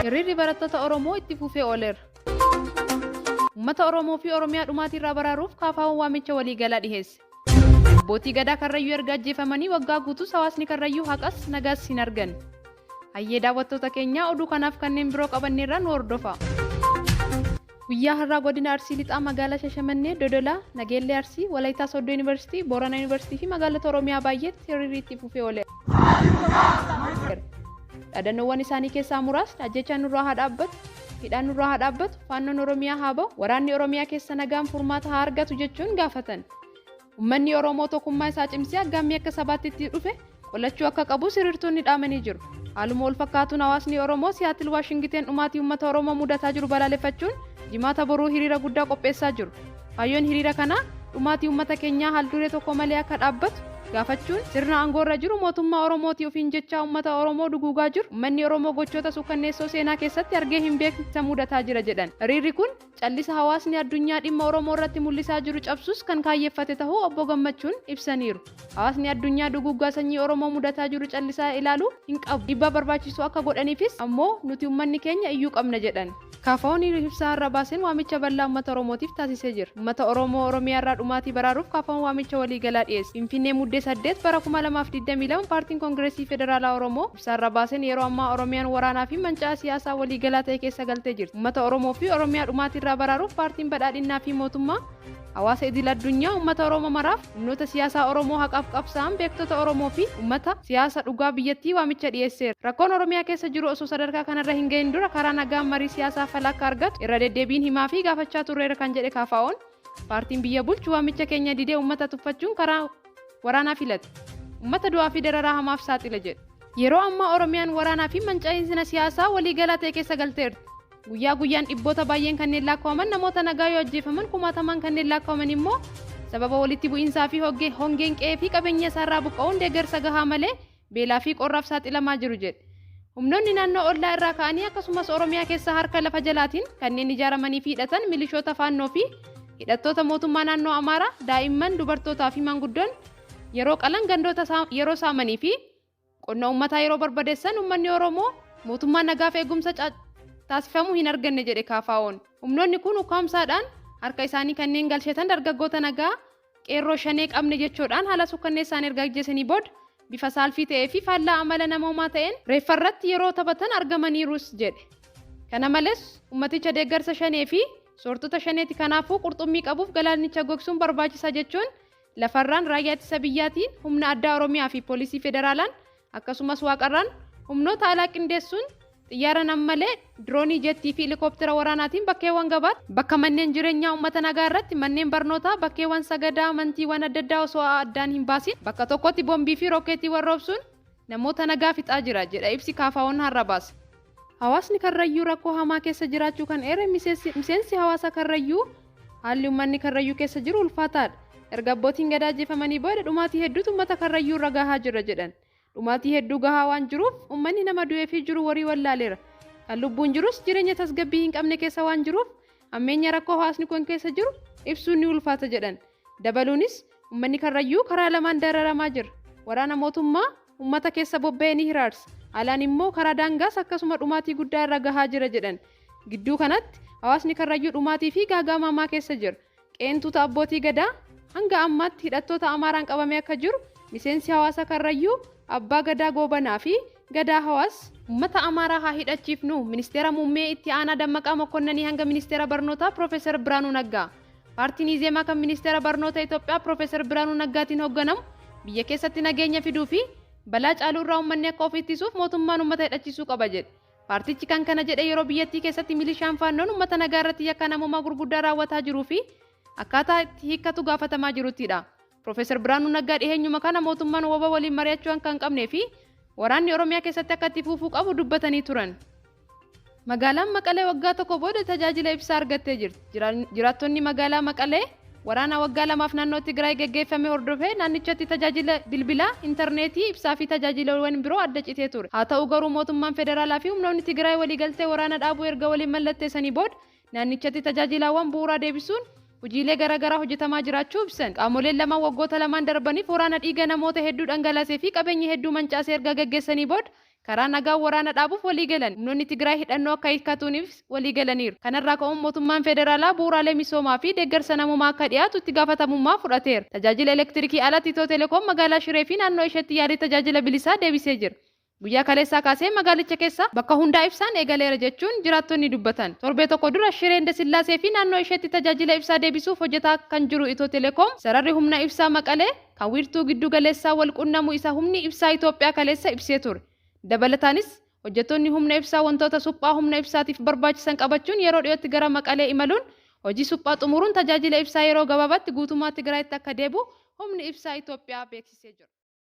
Hiriirri barattoota Oromoo itti fufee ooleera. Uummata Oromoo fi Oromiyaa dhumaatirraa baraaruuf KFO'n waamicha waliigalaa dhiheesse. Abbootii gadaa Karrayyuu erga ajjeefamanii waggaa guutuus hawaasni Karrayyuu haqas nagaas hin argan. Hayyee daawwattoota keenyaa oduu kanaaf kanneen biroo qabanneerra nu hordofa. Guyyaa har'aa godina Arsii Lixaa magaalaa Shashamannee, Dodolaa, Nageellee Arsii, Walaayitaa Soddoo Yuunivarsiitii, Booranaa Yuunivarsiitii fi magaalota Oromiyaa baay'eetti hiriirri itti fufee ooleera. Dhaadannoowwan isaanii keessaa muraasni ajjechaan nurraa haa dhaabbatu, hidhaan nurraa haa dhaabbatu, faannoon Oromiyaa haa ba'u, waraanni Oromiyaa keessa nagaan furmaata haa argatu jechuun gaafatan. Uummanni Oromoo tokkummaa isaa cimsee aggaammii akka sabaatti itti dhufe qolachuu akka qabu hiriirtonni dhaamanii jiru. Haaluma wal fakkaatuun hawaasni Oromoo Siyaatil Waashingiteen dhumaatii uummata Oromoo mudataa jiru balaaleffachuun jimaata boruu hiriira guddaa qopheessaa jiru. Kaayyoon hiriira kanaa dhumaatii uummata keenyaa haalduree tokko malee akka dhaabbatu gaafachuun sirna aangoorra jiru mootummaa Oromootii ofiin jecha uummata Oromoo duguugaa jiru. Uummanni Oromoo gochoota suukanneessoo seenaa keessatti argee hin beekne mudataa jira jedhan. Hiriirri kun callisa hawaasni addunyaa dhimma Oromoo irratti mul'isaa jiru cabsuus kan kaayyeeffate ta'uu obbo Gammachuun ibsaniiru. Hawaasni addunyaa duguugaa sanyii Oromoo mudataa jiru callisaa ilaaluu hin qabu. Dhiibbaa barbaachisu akka godhaniifis ammoo nuti uummanni keenya iyyuu qabna jedhan. KFO'n ibsa har'a baaseen waamicha bal'aa uummata Oromootiif taasisee jira. Uummata Oromoo Oromiyaa irraa dhumaatii baraaruuf KFO'n waamicha waliigalaa dhiyeesse. Finfinnee Muddee 8 bara 2022 paartiin Koongireesii Federaalaa Oromoo ibsa har'a baaseen yeroo ammaa Oromiyaan waraanaa fi manca'aa siyaasaa waliigalaa ta'e keessa galtee jirti. Uummata Oromoo fi Oromiyaa dhumaatii irraa baraaruuf paartiin badhaadhinaa fi mootummaa hawaasa idil addunyaa uummata Oromoo maraaf humnoota siyaasaa Oromoo haqaaf qabsaa'an beektota Oromoo fi uummata siyaasa dhugaa biyyattii waamicha dhiyeesseera. Rakkoon Oromiyaa keessa jiru osoo sadarkaa kanarra hin gahin dura karaa nagaan marii siyaasaa fala akka argatu irra deddeebiin himaa fi gaafachaa turreera kan jedhe KFO'n paartiin biyya bulchu waamicha keenya didee uummata tuffachuun karaa waraanaa filate. Uummata du'aa fi dararaa hamaaf saaxila jedhe. Yeroo ammaa Oromiyaan waraanaa fi manca'insa siyaasaa waliigalaa ta'e keessa galteerti. Guyyaa guyyaan dhibboota baay'een kanneen lakkaa'aman namoota nagaa yoo ajjeefaman kumaataman kanneen lakkaa'aman immoo sababa walitti bu'iinsaa fi hongeen qe'ee fi qabeenya isaarraa buqqa'uun deeggarsa gahaa malee beelaa fi qorraaf saaxilamaa jiru jedhe. Humnoonni naannoo ollaa irraa ka'anii akkasumas Oromiyaa keessa harka lafa jalaatiin kanneen ijaaramanii fi hidhatan milishoota faannoo fi hidhattoota mootummaa naannoo Amaaraa daa'imman dubartootaa fi manguddoon yeroo qalan gandoota yeroo saamanii fi qonna uummataa yeroo barbadeessan uummanni Oromoo mootummaa nagaaf eegumsa taasifamuu hin arganne jedhe KFO'n. Humnoonni kun ukkaamsaadhaan harka isaanii kanneen galcheetan dargaggoota nagaa qeerroo shanee qabne jechuudhaan haala sukkanneessaan erga ajjeesanii booda bifa saalfii ta'ee fi faallaa amala namoomaa ta'een reeffarratti yeroo taphatan argamaniirus jedhe. Kana malees ummaticha deeggarsa shanee fi soortota shaneeti kanaafuu qurxummii qabuuf galaanicha gogsuun barbaachisa jechuun lafarraan raayyaa ittisa biyyaatiin humna addaa Oromiyaa fi poolisii federaalaan akkasumas waaqarraan humnoota alaa qindeessuun xiyyaara nammalee diroonii jettii fi helikooптera waraanaatiin bakkeewwan gabaatti bakka manneen jireenyaa uummata nagaa irratti manneen barnootaa bakkeewwan sagadaa amantiiwwan adda addaa osoo addaan hin baasin bakka tokkotti boombii fi rookeetiiwwan roobsuun namoota nagaa fixaa jira jedha ibsi KFO'n har'a baase. Hawaasni Karrayyuu rakkoo hamaa keessa jiraachuu kan eere miseensi hawaasa Karrayyuu haalli uummanni Karrayyuu keessa jiru ulfaataadha. Erga abbootiin gadaa ajjeefamanii booda dhumaatii hedduutu uummata Karrayyuu irra gahaa jira jedhan. Dhumaatii hedduu gahaa waan jiruuf uummanni nama du'ee fi jiru warii wallaaleera. Kan lubbuun jirus jireenya tasgabbii hin qabne keessa waan jiruuf ammeenya rakkoo hawaasni kun keessa jiru ibsuun ni ulfaata jedhan. Dabaluunis uummanni Karrayyuu karaa lamaan dararamaa jira. Waraana mootummaa uummata keessa bobba'ee ni hiraarsa. Alaan immoo karaa daangaas akkasuma dhumaatii guddaa irra gahaa jira jedhan. Gidduu kanatti hawaasni Karrayyuu dhumaatii fi gaaga'ama keessa jira. Qeentuuta abbootii gadaa hanga ammaatti hidhattoota Amaaraan qabamee akka jiru miseensi hawaasa Karrayyuu abbaa gadaa goobanaa fi gadaa hawaas uummata Amaaraa haa hidhachiifnu ministeera muummee itti aanaa Dammaqaa Mokkonnanii hanga ministeera barnootaa Profeesar Biraanuu Naggaa. Paartiin Izeemaa kan ministeera barnoota Itoophiyaa Profeesar Biraanuu Naggaatiin hoogganamu biyya keessatti nageenya fiduu fi balaa caaluu irraa uummanni akka of ittisuuf mootummaan uummata hidhachiisuu qaba jedhe. Paartichi kan kana jedhe yeroo biyyattii keessatti milishaan faannoon uummata nagaa irratti yakka namummaa gurguddaa raawwataa jiruu fi akkaataa itti hiikkatu gaafatamaa jiruttidha. Profeesar Biraanuu Naggaa dhiheenyuma kana mootummaan WBO waliin mari'achuu kan qabnee fi waraanni Oromiyaa keessatti akka itti fufuu qabu dubbatanii turan. Magaalaan Maqalee waggaa tokko booda tajaajila ibsaa argattee jirti. Jiraattonni magaalaa Maqalee waraana waggaa lamaaf naannoo Tigraay geggeeffame hordofee naannichatti tajaajila bilbilaa, intarneetii, ibsaa fi tajaajilawwan biroo adda citee ture. Haa ta'u garuu mootummaan federaalaa fi humnoonni Tigraay waliigaltee waraana dhaabuu erga waliin mallatteessanii booda naannichatti tajaajilawwan bu'uuraa deebisuun hojiilee garaagaraa hojjetamaa jiraachuu ibsan. Qaamoleen lama waggoota lamaan darbaniif waraana dhiiga namoota hedduu dhangalaasee fi qabeenya hedduu mancaasee erga geggeessanii booda karaa nagaa waraana dhaabuuf walii galan. Humnoonni Tigraay hidhannoo akka hiikkatuuniif walii galaniiru. Kanarraa ka'uun mootummaan federaalaa bu'uuraalee misoomaa fi deeggarsa namummaa akka dhiyaatu itti gaafatamummaa fudhateera. Tajaajila elektirikii alatti Itiyoo Telekoom magaalaa Shiree fi naannoo isheetti yaadii tajaajila bilisaa deebisee jira. Guyyaa kaleessaa kaasee magaalicha keessa bakka hundaa ibsaan eegaleera jechuun jiraattonni dubbatan. Torbee tokko dura Shiree Indasillaasee fi naannoo isheetti tajaajila ibsaa deebisuuf hojjetaa kan jiru Itiyoo Telekoom sararri humna ibsaa Maqalee kan wiirtuu giddu galeessaa wal qunnamuu isaa humni ibsaa Itoophiyaa kaleessa ibsee ture. Dabalataanis hojjettoonni humna ibsaa wantoota suphaa humna ibsaatiif barbaachisan qabachuun yeroo dhiyootti gara Maqalee imaluun hojii suphaa xumuruun tajaajila ibsaa yeroo gabaabaatti guutummaa Tigraayitti akka deebi'u humni ibsaa Itoophiyaa beeksisee jira.